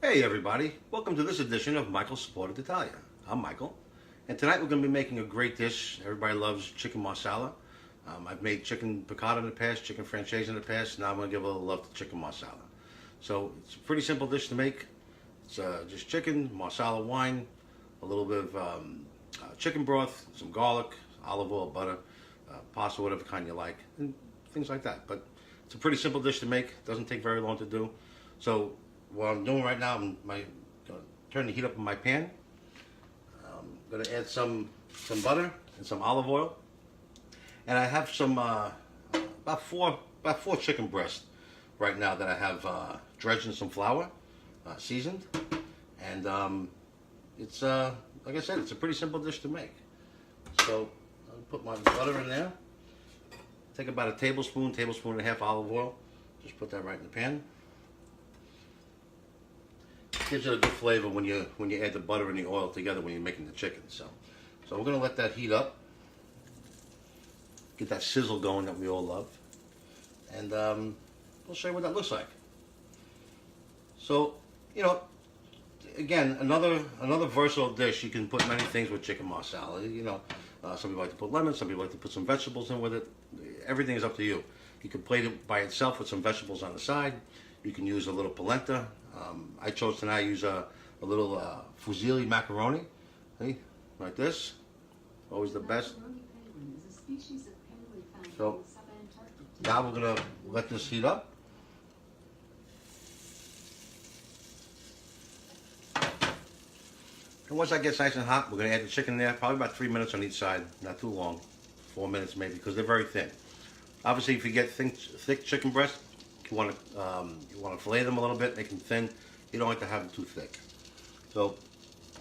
Hey everybody, welcome to this edition of Michael's Supported Italia. I'm Michael, and tonight we're going to be making a great dish. Everybody loves chicken marsala. I've made chicken piccata in the past, chicken francese in the past. Now I'm going to give a little love to chicken marsala. So it's a pretty simple dish to make. It's just chicken, marsala wine, a little bit of chicken broth, some garlic, olive oil, butter, pasta, whatever kind you like, and things like that. But it's a pretty simple dish to make. Doesn't take very long to do. So what I'm doing right now, I'm going to turn the heat up in my pan. I'm going to add some butter and some olive oil, and I have some about four chicken breasts right now that I have dredged in some flour, seasoned, and it's like I said, it's a pretty simple dish to make. So I'll put my butter in there. Take about a tablespoon and a half olive oil. Just put that right in the pan. Gives it a good flavor when you add the butter and the oil together when you're making the chicken. So we're gonna let that heat up, get that sizzle going that we all love, and we'll show you what that looks like. So again, another versatile dish. You can put many things with chicken marsala. Some people like to put lemon, some people like to put some vegetables in with it. Everything is up to you. You can plate it by itself with some vegetables on the side. You can use a little polenta. I chose tonight to use a little fusilli macaroni, like this. Always the best. So now we're gonna let this heat up. And once that gets nice and hot, we're gonna add the chicken there. Probably about 3 minutes on each side, not too long, 4 minutes maybe, because they're very thin. Obviously, if you get thick chicken breast, you want to fillet them a little bit, make them thin. You don't like to have them too thick. So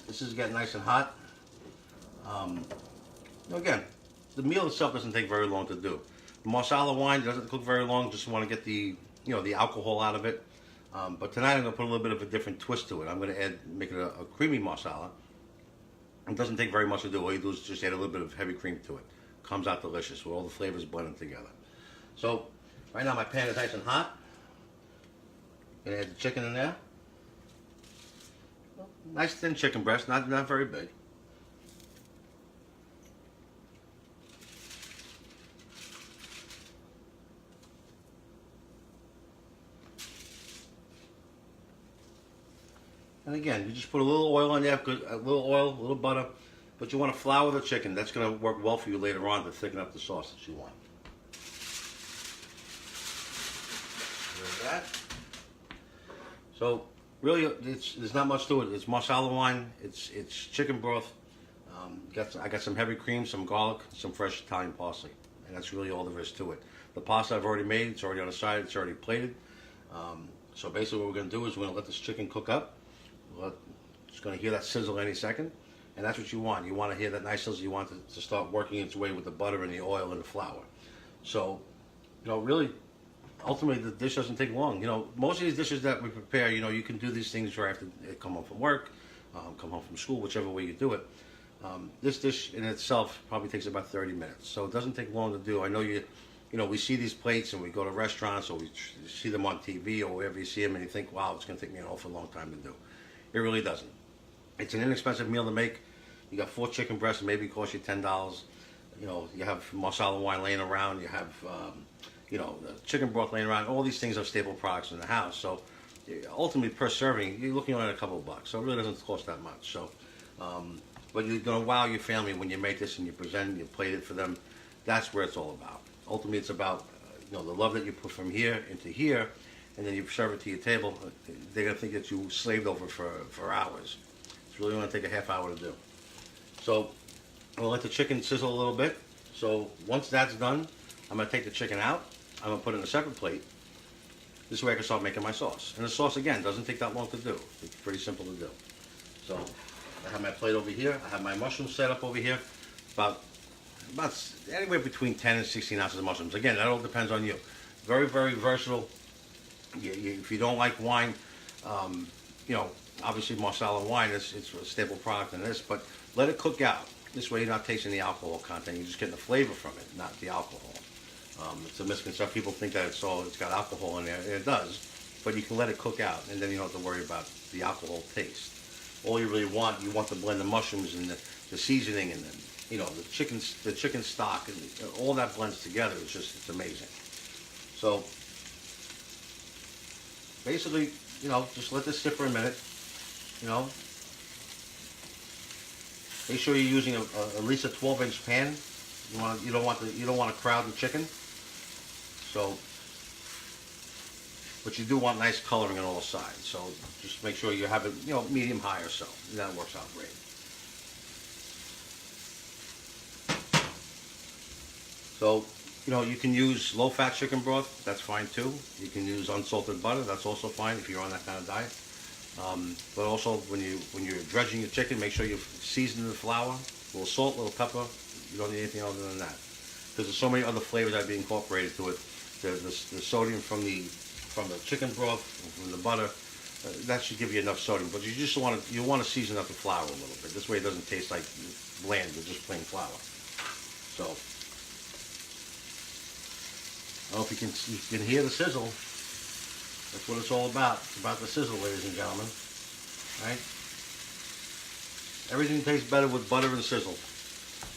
this is getting nice and hot. Again, the meal itself doesn't take very long to do. The marsala wine doesn't cook very long. Just want to get the alcohol out of it. But tonight I'm going to put a little bit of a different twist to it. I'm going to make it a creamy marsala. It doesn't take very much to do. All you do is just add a little bit of heavy cream to it. Comes out delicious with all the flavors blended together. So right now my pan is nice and hot. Gonna add the chicken in there. Nice thin chicken breast, not very big. And again, you just put a little oil on there, a little oil, a little butter, but you want to flour the chicken. That's going to work well for you later on to thicken up the sauce that you want. There's that. So really, there's not much to it. It's marsala wine. It's chicken broth. I got some heavy cream, some garlic, some fresh Italian parsley, and that's really all there is to it. The pasta I've already made. It's already on the side. It's already plated. So basically, what we're going to do is we're going to let this chicken cook up. It's going to hear that sizzle any second, and that's what you want. You want to hear that nice sizzle. You want it to start working its way with the butter and the oil and the flour. So, really. Ultimately, the dish doesn't take long. Most of these dishes that we prepare, you can do these things right after you come home from work, come home from school, whichever way you do it. This dish in itself probably takes about 30 minutes, so it doesn't take long to do. I know we see these plates and we go to restaurants or we see them on TV or wherever you see them and you think, wow, it's going to take me an awful long time to do. It really doesn't. It's an inexpensive meal to make. You got 4 chicken breasts, maybe it costs you $10. You have marsala wine laying around. You have the chicken broth laying around. All these things are staple products in the house. So ultimately, per serving, you're looking at a couple of bucks. So it really doesn't cost that much. So, but you're going to wow your family when you make this and you present, you plate it for them. That's where it's all about. Ultimately, it's about the love that you put from here into here, and then you serve it to your table. They're going to think that you slaved over for hours. It's really going to take a half hour to do. So I'm going to let the chicken sizzle a little bit. So once that's done, I'm going to take the chicken out. I'm going to put it in a separate plate. This way I can start making my sauce. And the sauce, again, doesn't take that long to do. It's pretty simple to do. So I have my plate over here. I have my mushrooms set up over here. About anywhere between 10 and 16 ounces of mushrooms. Again, that all depends on you. Very, very versatile. If you don't like wine, obviously Marsala wine it's a staple product in this, but let it cook out. This way you're not tasting the alcohol content. You're just getting the flavor from it, not the alcohol. It's a misconception. People think that it's got alcohol in there. It does, but you can let it cook out, and then you don't have to worry about the alcohol taste. All you really want, you want to blend the mushrooms and the seasoning and the chicken stock, and all that blends together. It's amazing. So basically, just let this sit for a minute. You know, make sure you're using at least a 12-inch pan. You don't want to crowd the chicken. So, but you do want nice coloring on all sides. So just make sure you have it, medium high or so. And that works out great. So, you can use low-fat chicken broth. That's fine too. You can use unsalted butter. That's also fine if you're on that kind of diet. But also when you're dredging your chicken, make sure you season the flour. A little salt, a little pepper. You don't need anything other than that. Because there's so many other flavors that are being incorporated to it. The sodium from the chicken broth, from the butter, that should give you enough sodium. But you want to season up the flour a little bit. This way it doesn't taste like bland with just plain flour. So I don't know if you can hear the sizzle. That's what it's all about. It's about the sizzle, ladies and gentlemen. Right? Everything tastes better with butter and sizzle.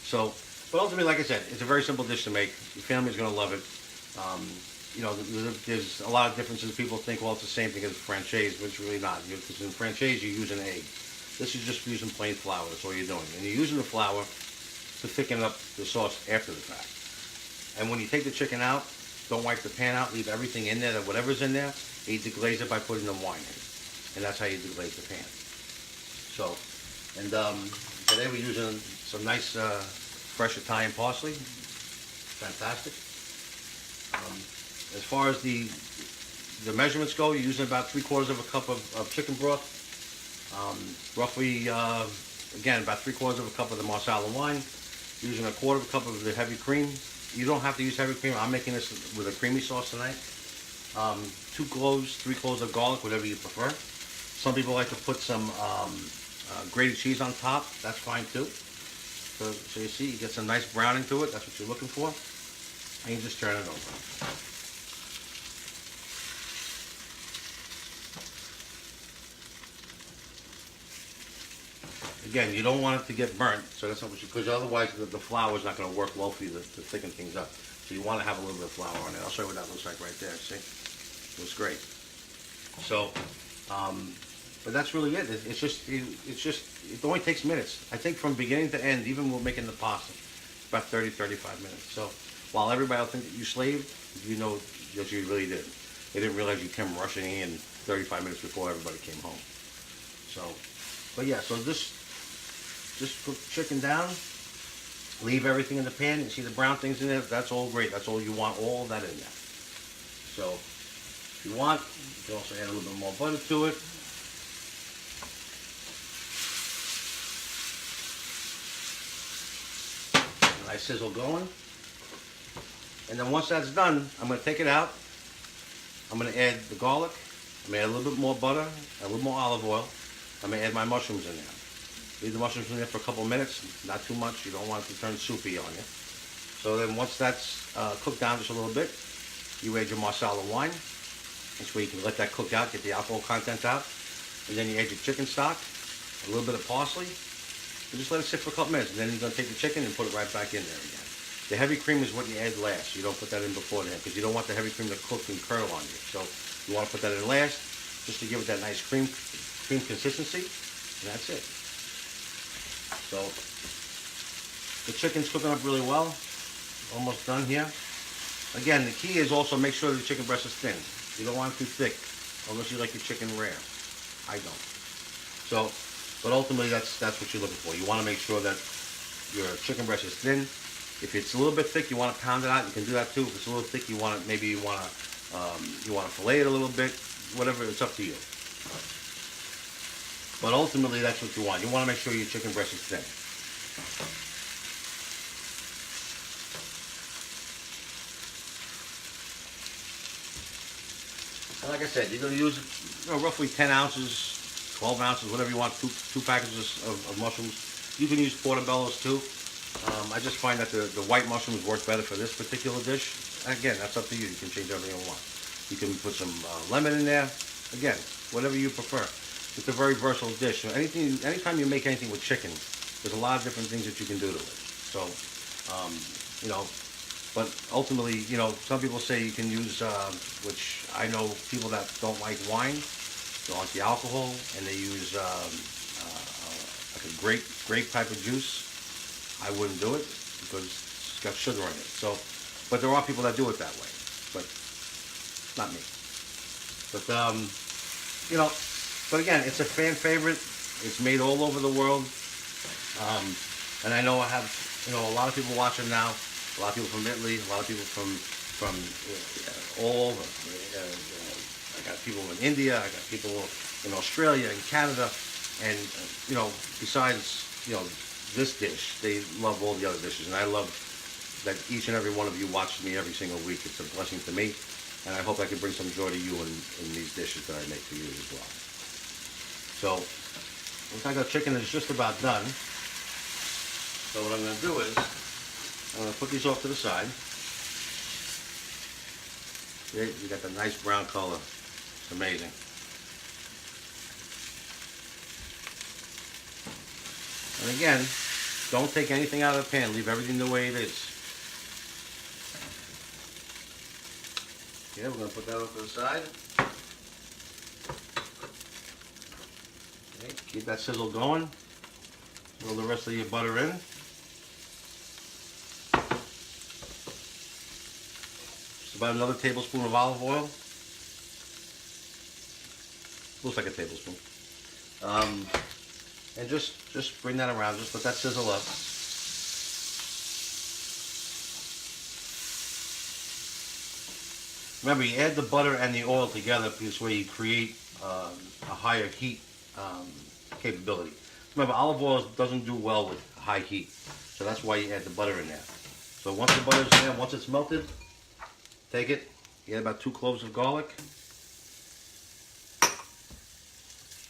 So, but ultimately, like I said, it's a very simple dish to make. Your family's going to love it. There's a lot of differences. People think, well, it's the same thing as franchise, but it's really not. Because in franchise, you use an egg. This is just using plain flour. That's all you're doing. And you're using the flour to thicken up the sauce after the fact. And when you take the chicken out, don't wipe the pan out. Leave everything in there. Whatever's in there, you deglaze it by putting the wine in. And that's how you deglaze the pan. So, and today we're using some nice fresh Italian parsley. Fantastic. As far as the measurements go, you're using about 3/4 of a cup of chicken broth. Roughly, again, about 3/4 of a cup of the Marsala wine. Using 1/4 of a cup of the heavy cream. You don't have to use heavy cream. I'm making this with a creamy sauce tonight. 2 cloves, 3 cloves of garlic, whatever you prefer. Some people like to put some grated cheese on top. That's fine too. So you see, you get some nice browning to it. That's what you're looking for. And you just turn it over. Again, you don't want it to get burnt, so that's not what because otherwise the flour is not going to work well for you to thicken things up. So you want to have a little bit of flour on it. I'll show you what that looks like right there. See? It looks great. So, but that's really it. It only takes minutes. I think from beginning to end, even when making the pasta, it's about 30, 35 minutes. So while everybody will think that you slaved, you know that you really did. They didn't realize you came rushing in 35 minutes before everybody came home. So, but yeah, so just cook chicken down, leave everything in the pan. You see the brown things in there? That's all great. That's all you want, all that in there. So, if you want, you can also add a little bit more butter to it. Nice sizzle going. And then once that's done, I'm going to take it out. I'm going to add the garlic. I'm going to add a little bit more butter, a little more olive oil. I'm going to add my mushrooms in there. Leave the mushrooms in there for a couple of minutes, not too much. You don't want it to turn soupy on you. So then once that's cooked down just a little bit, you add your Marsala wine. This way you can let that cook out, get the alcohol content out. And then you add your chicken stock, a little bit of parsley, and just let it sit for a couple minutes. And then you're going to take the chicken and put it right back in there again. The heavy cream is what you add last. You don't put that in beforehand because you don't want the heavy cream to cook and curl on you. So you want to put that in last just to give it that nice cream consistency. And that's it. So the chicken's cooking up really well. Almost done here. Again, the key is also make sure the chicken breast is thin. You don't want it too thick unless you like your chicken rare. I don't. So, but ultimately that's what you're looking for. You want to make sure that your chicken breast is thin. If it's a little bit thick, you want to pound it out. You can do that too. If it's a little thick, you want to fillet it a little bit. Whatever, it's up to you. But ultimately, that's what you want. You want to make sure your chicken breast is thin. And like I said, you're going to use roughly 10 ounces, 12 ounces, whatever you want, two packages of mushrooms. You can use portobellos too. I just find that the white mushrooms work better for this particular dish. Again, that's up to you. You can change everything you want. You can put some lemon in there. Again, whatever you prefer. It's a very versatile dish. So anytime you make anything with chicken, there's a lot of different things that you can do to it. So, you know, but ultimately, you know, some people say you can use, which I know people that don't like wine, don't like the alcohol, and they use like a grape type of juice. I wouldn't do it because it's got sugar in it. So, but there are people that do it that way, but not me. But you know, but again, it's a fan favorite. It's made all over the world, and I know I have, you know, a lot of people watching now. A lot of people from Italy, a lot of people from all over. I got people in India, I got people in Australia and Canada, and you know, besides, you know, this dish, they love all the other dishes, and I love that each and every one of you watches me every single week. It's a blessing to me, and I hope I can bring some joy to you in these dishes that I make for you as well. So, looks like our chicken is just about done. So what I'm going to do is, I'm going to put these off to the side. See, you got the nice brown color. It's amazing. And again, don't take anything out of the pan. Leave everything the way it is. Okay, we're going to put that off to the side. Okay, keep that sizzle going. Roll the rest of your butter in. About another tablespoon of olive oil. Looks like a tablespoon. And just bring that around. Just let that sizzle up. Remember, you add the butter and the oil together this way you create a higher heat capability. Remember, olive oil doesn't do well with high heat, so that's why you add the butter in there. So once the butter's there, once it's melted, take it, you add about 2 cloves of garlic.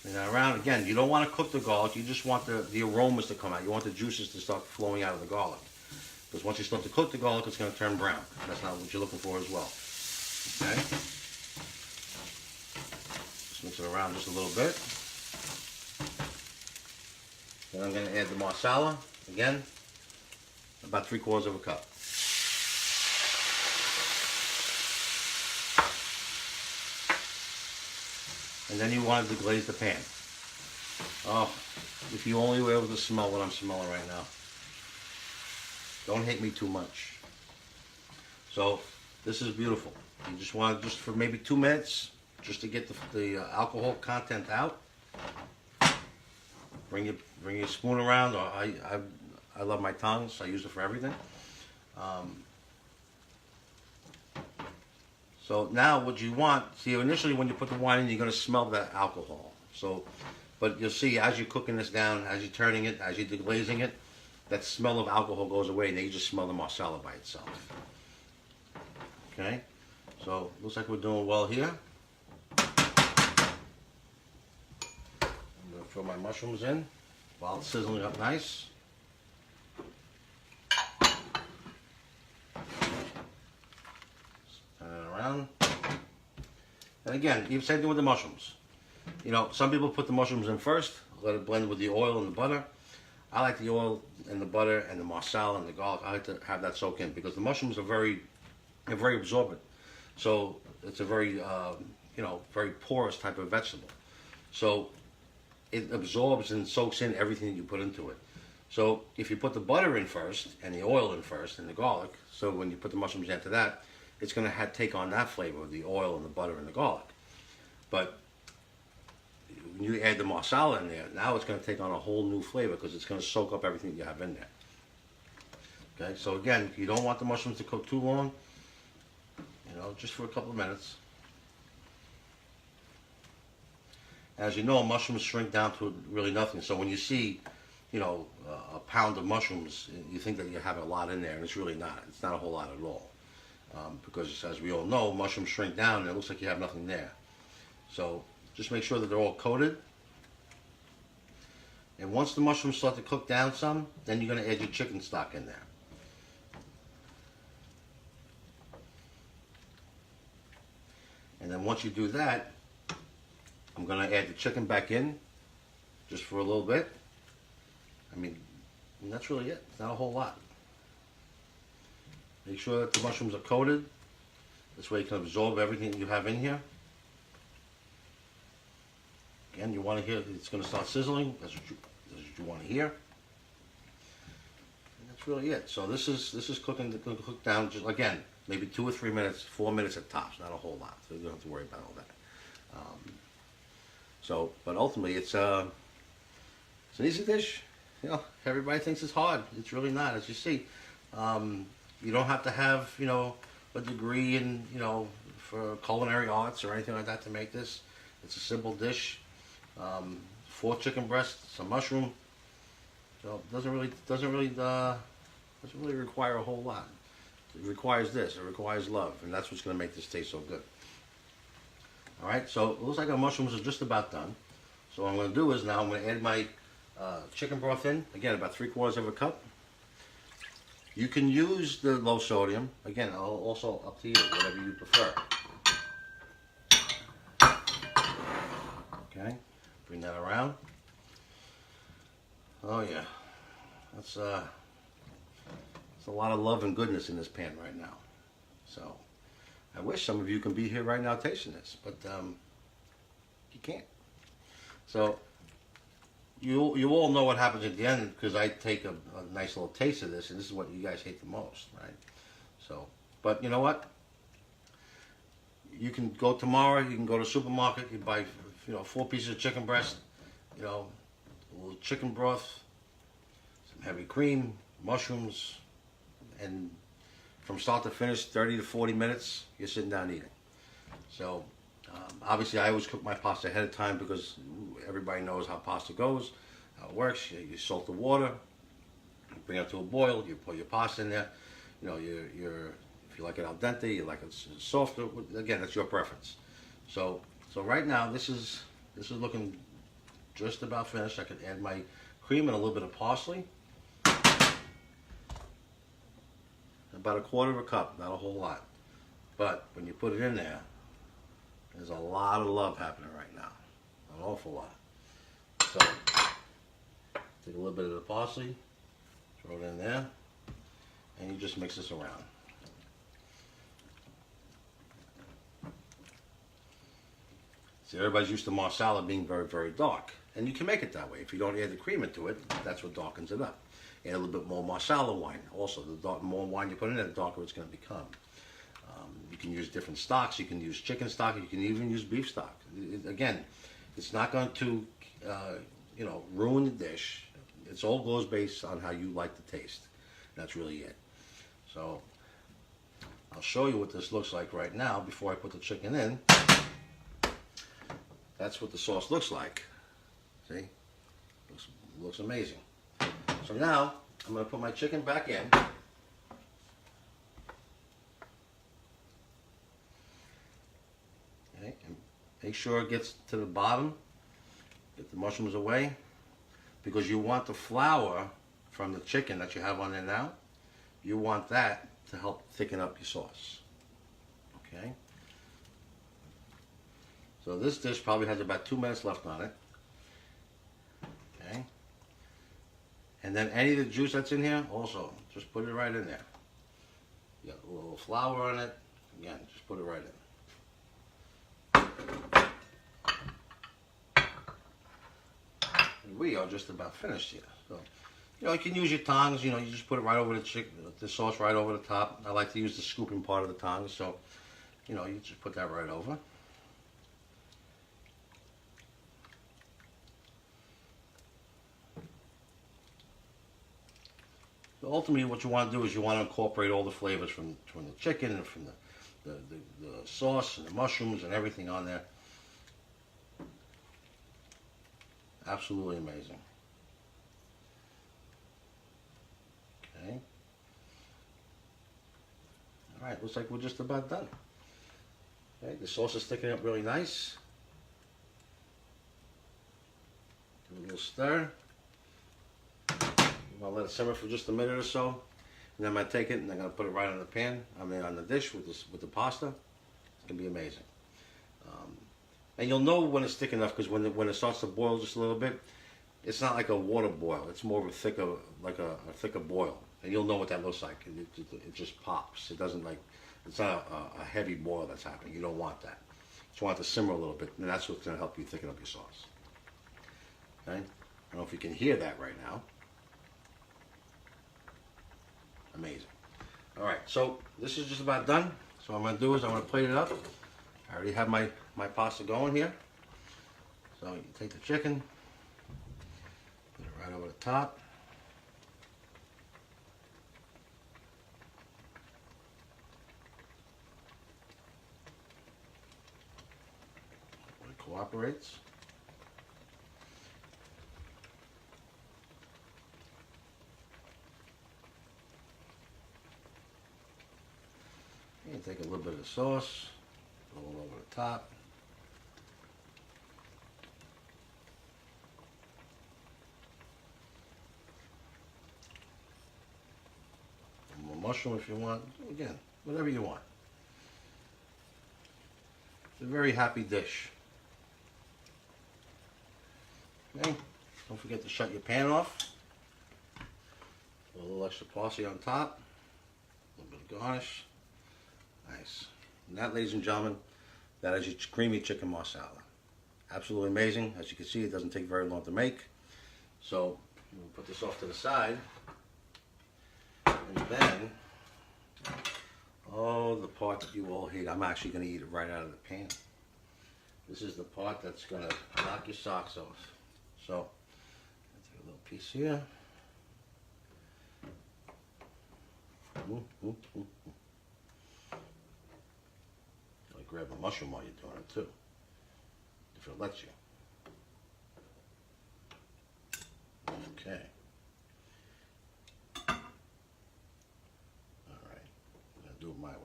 Bring that around. Again, you don't want to cook the garlic, you just want the aromas to come out. You want the juices to start flowing out of the garlic. Because once you start to cook the garlic, it's going to turn brown. That's not what you're looking for as well. Okay? Just mix it around just a little bit. Then I'm going to add the Marsala, again, about 3/4 of a cup. And then you wanted to glaze the pan. Oh, if you only were able to smell what I'm smelling right now. Don't hate me too much. So, this is beautiful. You just want to, just for maybe 2 minutes, just to get the alcohol content out. Bring your spoon around. Or I love my tongs. I use it for everything. So now what you want, see, initially when you put the wine in, you're going to smell that alcohol. So, but you'll see as you're cooking this down, as you're turning it, as you're deglazing it, that smell of alcohol goes away, and then you just smell the Marsala by itself. Okay, so looks like we're doing well here. I'm going to throw my mushrooms in while it's sizzling up nice. Around. And again, you same thing with the mushrooms. You know, some people put the mushrooms in first, let it blend with the oil and the butter. I like the oil and the butter and the Marsala and the garlic. I like to have that soak in because the mushrooms are very absorbent. So it's a very, you know, very porous type of vegetable. So it absorbs and soaks in everything that you put into it. So if you put the butter in first and the oil in first and the garlic, so when you put the mushrooms into that, it's going to take on that flavor of the oil and the butter and the garlic. But when you add the Marsala in there, now it's going to take on a whole new flavor because it's going to soak up everything you have in there. Okay, so again, you don't want the mushrooms to cook too long. You know, just for a couple of minutes. As you know, mushrooms shrink down to really nothing. So when you see, you know, a pound of mushrooms, you think that you have a lot in there, and it's really not. It's not a whole lot at all. Because as we all know, mushrooms shrink down and it looks like you have nothing there. So just make sure that they're all coated. And once the mushrooms start to cook down some, then you're going to add your chicken stock in there. And then once you do that, I'm going to add the chicken back in just for a little bit. I mean, and that's really it. It's not a whole lot. Make sure that the mushrooms are coated. This way you can absorb everything you have in here. Again, you want to hear it's going to start sizzling. That's what you want to hear. And that's really it. So this is cooking. Going to cook down just again, maybe 2 or 3 minutes, 4 minutes at tops. Not a whole lot. So you don't have to worry about all that. But ultimately, it's an easy dish. You know, everybody thinks it's hard. It's really not, as you see. You don't have to have, you know, a degree in, you know, for culinary arts or anything like that to make this. It's a simple dish. 4 chicken breasts, some mushroom. So it doesn't really require a whole lot. It requires this. It requires love, and that's what's going to make this taste so good. All right. So it looks like our mushrooms are just about done. So what I'm going to do is now I'm going to add my chicken broth in. Again, about 3/4 of a cup. You can use the low sodium. Again, also up to you, whatever you prefer. Okay, bring that around. Oh yeah, that's a lot of love and goodness in this pan right now. So I wish some of you can be here right now tasting this, but you can't. So you all know what happens at the end, because I take a nice little taste of this, and this is what you guys hate the most, right? So, but you know what? You can go tomorrow. You can go to the supermarket. You buy, you know, 4 pieces of chicken breast, you know, a little chicken broth, some heavy cream, mushrooms, and from start to finish, 30 to 40 minutes, you're sitting down eating. So. Obviously, I always cook my pasta ahead of time, because everybody knows how pasta goes, how it works. You salt the water, you bring it to a boil, you put your pasta in there. You know, if you like it al dente, you like it softer. Again, that's your preference. So right now, this is looking just about finished. I could add my cream and a little bit of parsley. About 1/4 of a cup, not a whole lot. But when you put it in there, there's a lot of love happening right now. An awful lot. So, take a little bit of the parsley, throw it in there, and you just mix this around. See, everybody's used to Marsala being very, very dark. And you can make it that way. If you don't add the cream into it, that's what darkens it up. Add a little bit more Marsala wine. Also, the more wine you put in it, the darker it's going to become. You can use different stocks. You can use chicken stock. You can even use beef stock. Again, it's not going to, you know, ruin the dish. It's all goes based on how you like the taste. That's really it. So I'll show you what this looks like right now before I put the chicken in. That's what the sauce looks like. See? Looks amazing. So now I'm going to put my chicken back in. And make sure it gets to the bottom. Get the mushrooms away, because you want the flour from the chicken that you have on there now. You want that to help thicken up your sauce. Okay. So this dish probably has about 2 minutes left on it. Okay. And then any of the juice that's in here, also just put it right in there. You got a little flour on it. Again, just put it right in. We are just about finished here. So, you know, you can use your tongs. You know, you just put it right over the chicken, the sauce right over the top. I like to use the scooping part of the tongs, so you know, you just put that right over. So ultimately, what you want to do is you want to incorporate all the flavors from the chicken and from the sauce and the mushrooms and everything on there. Absolutely amazing. Okay. All right, looks like we're just about done. Okay, the sauce is sticking up really nice. Do a little stir. I'll let it simmer for just a minute or so, and then I'm gonna take it and I'm gonna put it right on the pan. I mean, on the dish with the pasta. It's gonna be amazing. And you'll know when it's thick enough because when it starts to boil just a little bit, it's not like a water boil. It's more of a thicker, like a thicker boil. And you'll know what that looks like. It just pops. It doesn't like, it's not a heavy boil that's happening. You don't want that. You just want it to simmer a little bit, and that's what's going to help you thicken up your sauce. Okay? I don't know if you can hear that right now. Amazing. All right, so this is just about done. So what I'm going to do is I'm going to plate it up. I already have my pasta going here. So you take the chicken, put it right over the top. When it cooperates. And take a little bit of the sauce, roll it over the top. More mushroom if you want. Again, whatever you want. It's a very happy dish. Okay, don't forget to shut your pan off. A little extra parsley on top. A little bit of garnish. Nice. And that, ladies and gentlemen, that is your creamy chicken marsala. Absolutely amazing. As you can see, it doesn't take very long to make. So we'll put this off to the side. And then, oh, the part that you all hate. I'm actually going to eat it right out of the pan. This is the part that's going to knock your socks off. So, I'll take a little piece here. Grab a mushroom while you're doing it too, if it lets you. Okay. All right. I'm gonna do it my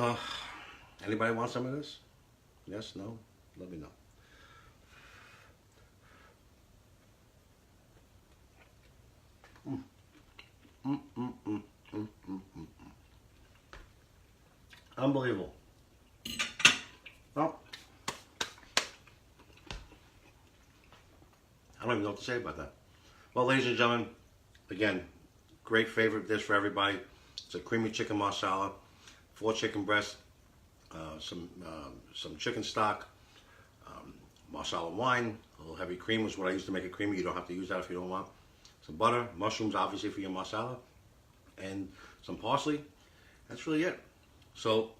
way. Anybody want some of this? Yes? No? Let me know. Unbelievable. Well, I don't even know what to say about that. Well, ladies and gentlemen, again, great favorite dish for everybody. It's a creamy chicken marsala, 4 chicken breasts, some chicken stock, marsala wine, a little heavy cream is what I used to make it creamy. You don't have to use that if you don't want. Some butter, mushrooms obviously for your marsala, and some parsley. That's really it. So,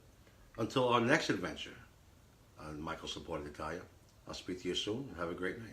until our next adventure on Michael Supported Italia, I'll speak to you soon and have a great night.